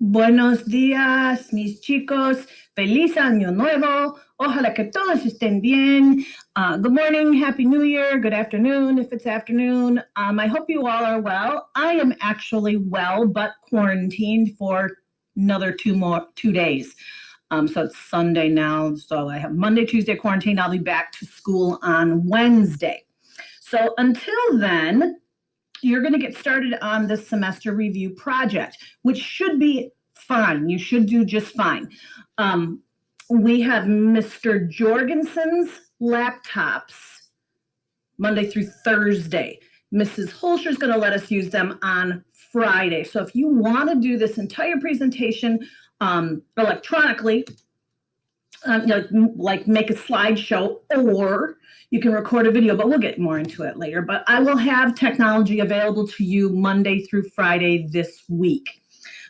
Buenos días, mis chicos. Feliz Año Nuevo. Ojalá que todos estén bien. Good morning, Happy New Year. Good afternoon, if it's afternoon. I hope you all are well. I am actually well, but quarantined for another 2 days. So it's Sunday now. So I have Monday, Tuesday quarantine. I'll be back to school on Wednesday. So until then, you're going to get started on the semester review project, which should be fine. You should do just fine. We have Mr. Jorgensen's laptops Monday through Thursday. Mrs. Holscher is going to let us use them on Friday. So if you want to do this entire presentation electronically, like make a slideshow, or you can record a video, but we'll get more into it later. But I will have technology available to you Monday through Friday this week.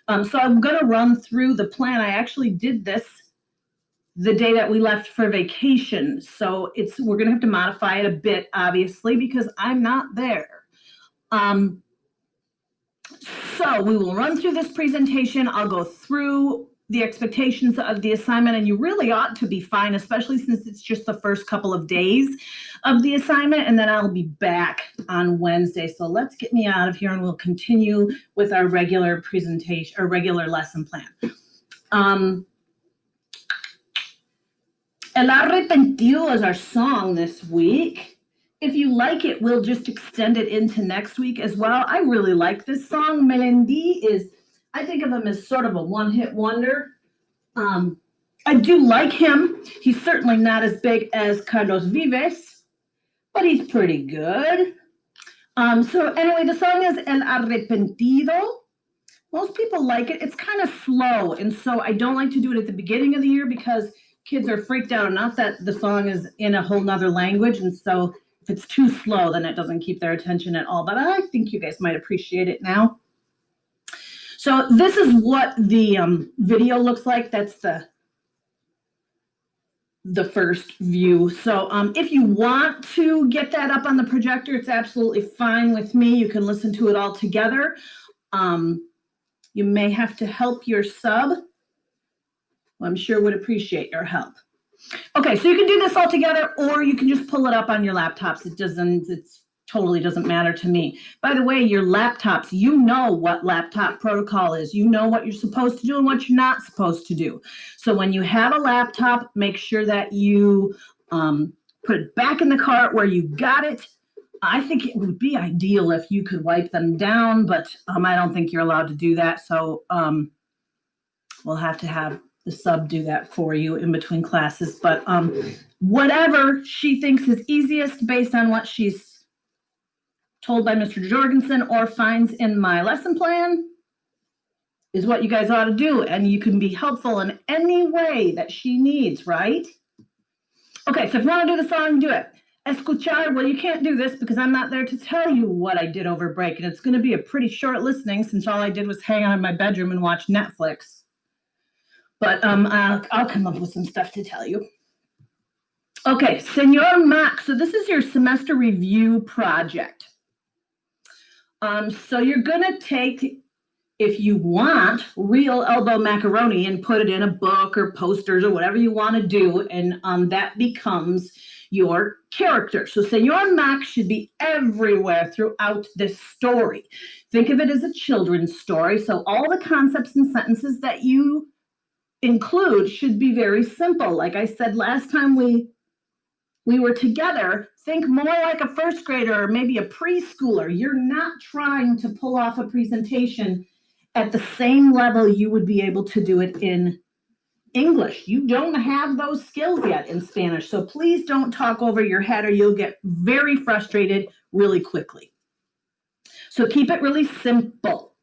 So I'm going to run through the plan. I actually did this the day that we left for vacation. So we're going to have to modify it a bit, obviously, because I'm not there. So we will run through this presentation. I'll go through the expectations of the assignment, and you really ought to be fine, especially since it's just the first couple of days of the assignment, and then I'll be back on Wednesday. So let's get me out of here, and we'll continue with our regular presentation or regular lesson plan. El Arrepentido is our song this week. If you like it, we'll just extend it into next week as well. I really like this song. Melendi I think of him as sort of a one-hit wonder. I do like him. He's certainly not as big as Carlos Vives, but he's pretty good. So anyway, the song is El Arrepentido. Most people like it. It's kind of slow, and so I don't like to do it at the beginning of the year because kids are freaked out enough that the song is in a whole nother language, and so if it's too slow, then it doesn't keep their attention at all. But I think you guys might appreciate it now. So this is what the video looks like. That's the first view. So if you want to get that up on the projector, it's absolutely fine with me. You can listen to it all together. You may have to help your sub. I'm sure would appreciate your help. Okay, so you can do this all together, or you can just pull it up on your laptops. It totally doesn't matter to me. By the way, your laptops, you know what laptop protocol is. You know what you're supposed to do and what you're not supposed to do. So when you have a laptop, make sure that you put it back in the cart where you got it. I think it would be ideal if you could wipe them down, but I don't think you're allowed to do that. So we'll have to have the sub do that for you in between classes. But whatever she thinks is easiest based on what she's told by Mr. Jorgensen or finds in my lesson plan is what you guys ought to do. And you can be helpful in any way that she needs, right? Okay, so if you want to do the song, do it. Escuchar, well, you can't do this because I'm not there to tell you what I did over break. And it's going to be a pretty short listening since all I did was hang out in my bedroom and watch Netflix. But I'll come up with some stuff to tell you. Okay, Senor Mac, so this is your semester review project. So you're going to take, if you want, real elbow macaroni and put it in a book or posters or whatever you want to do, and that becomes your character. So Senor Mac should be everywhere throughout this story. Think of it as a children's story, so all the concepts and sentences that you include should be very simple. Like I said last time we were together, think more like a first grader or maybe a preschooler. You're not trying to pull off a presentation at the same level you would be able to do it in English. You don't have those skills yet in Spanish, so please don't talk over your head or you'll get very frustrated really quickly. So keep it really simple.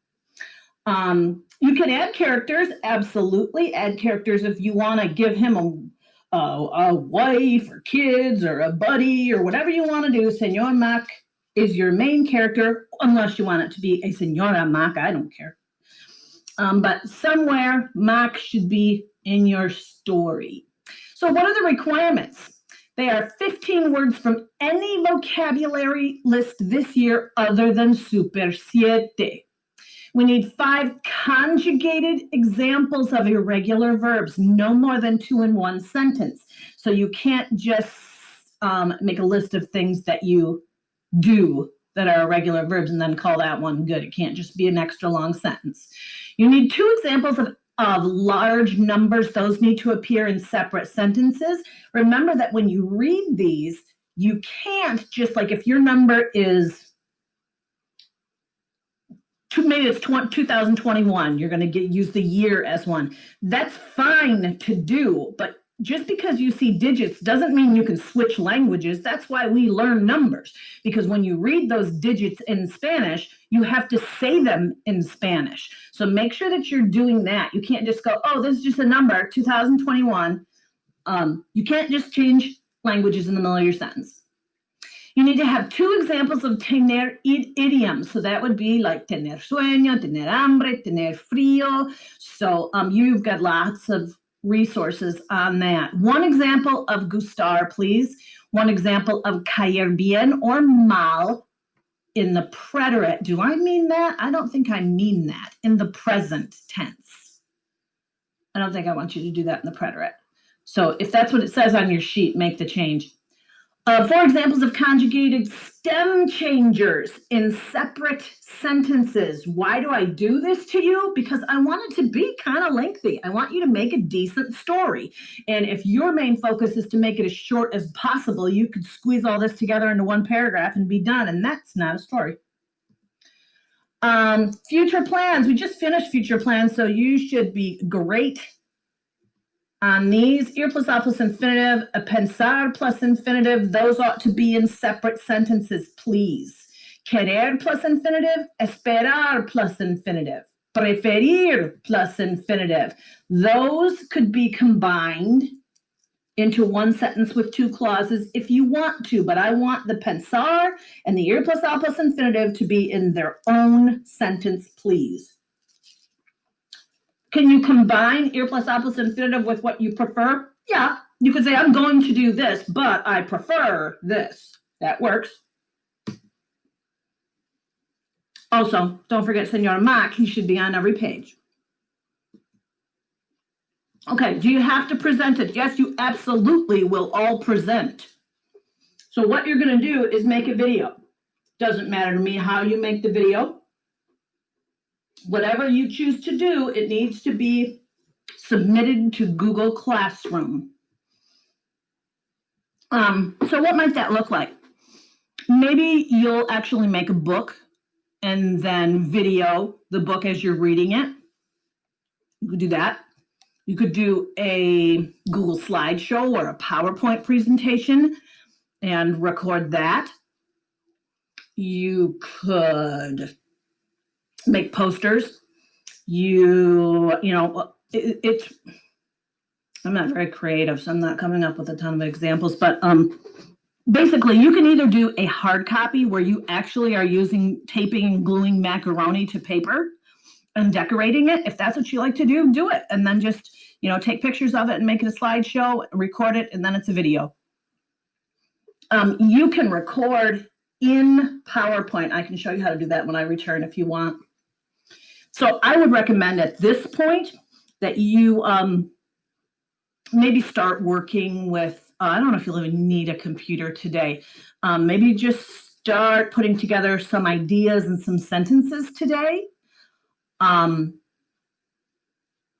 You can add characters, absolutely. Add characters if you want to give him a wife or kids or a buddy or whatever you want to do. Senor Mac is your main character, unless you want it to be a Senora Mac, I don't care. But somewhere Mac should be in your story. So what are the requirements? They are 15 words from any vocabulary list this year other than Super Siete. We need 5 conjugated examples of irregular verbs, no more than 2 in one sentence. So you can't just make a list of things that you do that are irregular verbs and then call that one good. It can't just be an extra long sentence. You need 2 examples of large numbers. Those need to appear in separate sentences. Remember that when you read these, you can't just, like, if your number is maybe it's 2021, you're going to use the year as one. That's fine to do, but just because you see digits doesn't mean you can switch languages. That's why we learn numbers, because when you read those digits in Spanish, you have to say them in Spanish. So make sure that you're doing that. You can't just go, oh, this is just a number, 2021. You can't just change languages in the middle of your sentence. You need to have 2 examples of tener idioms. So that would be like tener sueño, tener hambre, tener frío. So you've got lots of resources on that. 1 example of gustar, please. 1 example of caer bien or mal in the preterite. Do I mean that? I don't think I mean that. In the present tense. I don't think I want you to do that in the preterite. So if that's what it says on your sheet, make the change. 4 examples of conjugated stem changers in separate sentences. Why do I do this to you? Because I want it to be kind of lengthy. I want you to make a decent story. And if your main focus is to make it as short as possible, you could squeeze all this together into 1 paragraph and be done. And that's not a story. Future plans. We just finished future plans, so you should be great on these. Ir plus a plus infinitive, a pensar plus infinitive, those ought to be in separate sentences, please. Querer plus infinitive, esperar plus infinitive, preferir plus infinitive. Those could be combined into 1 sentence with 2 clauses if you want to, but I want the pensar and the ir plus a plus infinitive to be in their own sentence, please. Can you combine ir plus a plus infinitive with what you prefer? Yeah, you could say, I'm going to do this, but I prefer this. That works. Also, don't forget Senor Mac, he should be on every page. Okay, do you have to present it? Yes, you absolutely will all present. So what you're going to do is make a video. Doesn't matter to me how you make the video. Whatever you choose to do, it needs to be submitted to Google Classroom. So what might that look like? Maybe you'll actually make a book and then video the book as you're reading it. You could do that. You could do a Google slideshow or a PowerPoint presentation and record that. You could make posters. I'm not very creative, so I'm not coming up with a ton of examples, but basically you can either do a hard copy where you actually are using taping and gluing macaroni to paper and decorating it. If that's what you like to do, do it. And then just, take pictures of it and make it a slideshow, record it, and then it's a video. You can record in PowerPoint. I can show you how to do that when I return if you want. So I would recommend at this point that you maybe start working with, I don't know if you'll even need a computer today. Maybe just start putting together some ideas and some sentences today.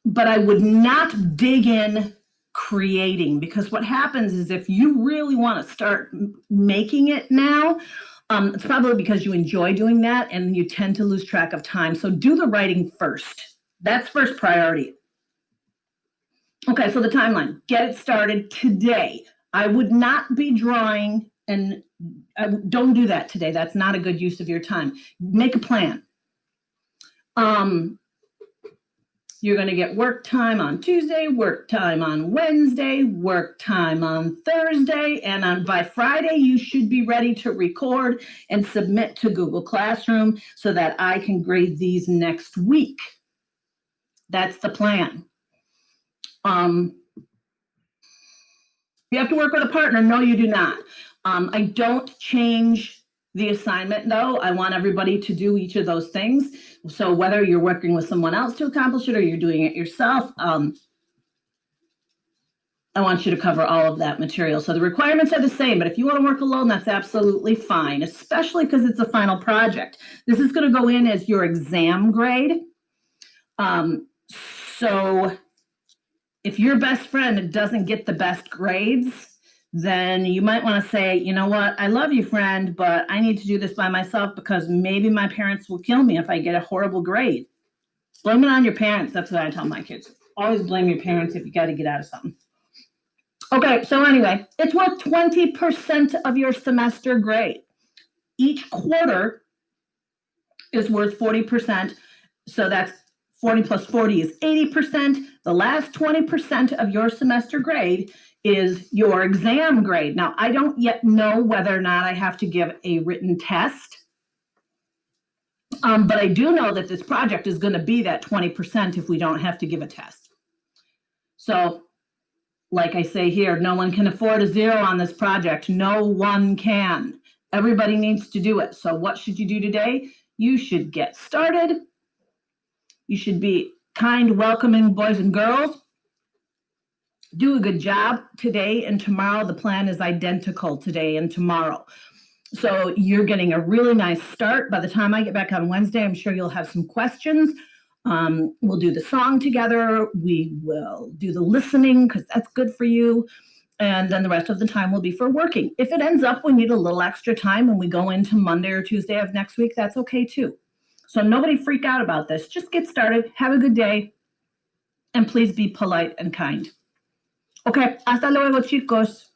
But I would not dig in creating, because what happens is if you really want to start making it now, it's probably because you enjoy doing that and you tend to lose track of time. So do the writing first. That's first priority. Okay, so the timeline. Get it started today. I would not be drawing, and don't do that today. That's not a good use of your time. Make a plan. You're going to get work time on Tuesday, work time on Wednesday, work time on Thursday, and by Friday, you should be ready to record and submit to Google Classroom so that I can grade these next week. That's the plan. You have to work with a partner. No, you do not. I don't change the assignment, though. I want everybody to do each of those things. So whether you're working with someone else to accomplish it or you're doing it yourself, I want you to cover all of that material. So the requirements are the same, but if you want to work alone, that's absolutely fine, especially because it's a final project. This is going to go in as your exam grade. So if your best friend doesn't get the best grades, then you might want to say, you know what, I love you, friend, but I need to do this by myself because maybe my parents will kill me if I get a horrible grade. Blame it on your parents. That's what I tell my kids. Always blame your parents if you got to get out of something. Okay, so anyway, it's worth 20% of your semester grade. Each quarter is worth 40%. So that's 40 plus 40 is 80%. The last 20% of your semester grade is your exam grade. Now, I don't yet know whether or not I have to give a written test. But I do know that this project is going to be that 20% if we don't have to give a test. So, like I say here, no one can afford a zero on this project. No one can. Everybody needs to do it. So what should you do today? You should get started. You should be kind, welcoming boys and girls. Do a good job today and tomorrow. The plan is identical today and tomorrow. So you're getting a really nice start. By the time I get back on Wednesday, I'm sure you'll have some questions. We'll do the song together. We will do the listening because that's good for you. And then the rest of the time will be for working. If it ends up we need a little extra time and we go into Monday or Tuesday of next week, that's okay too. So nobody freak out about this. Just get started. Have a good day. And please be polite and kind. Okay, hasta luego, chicos.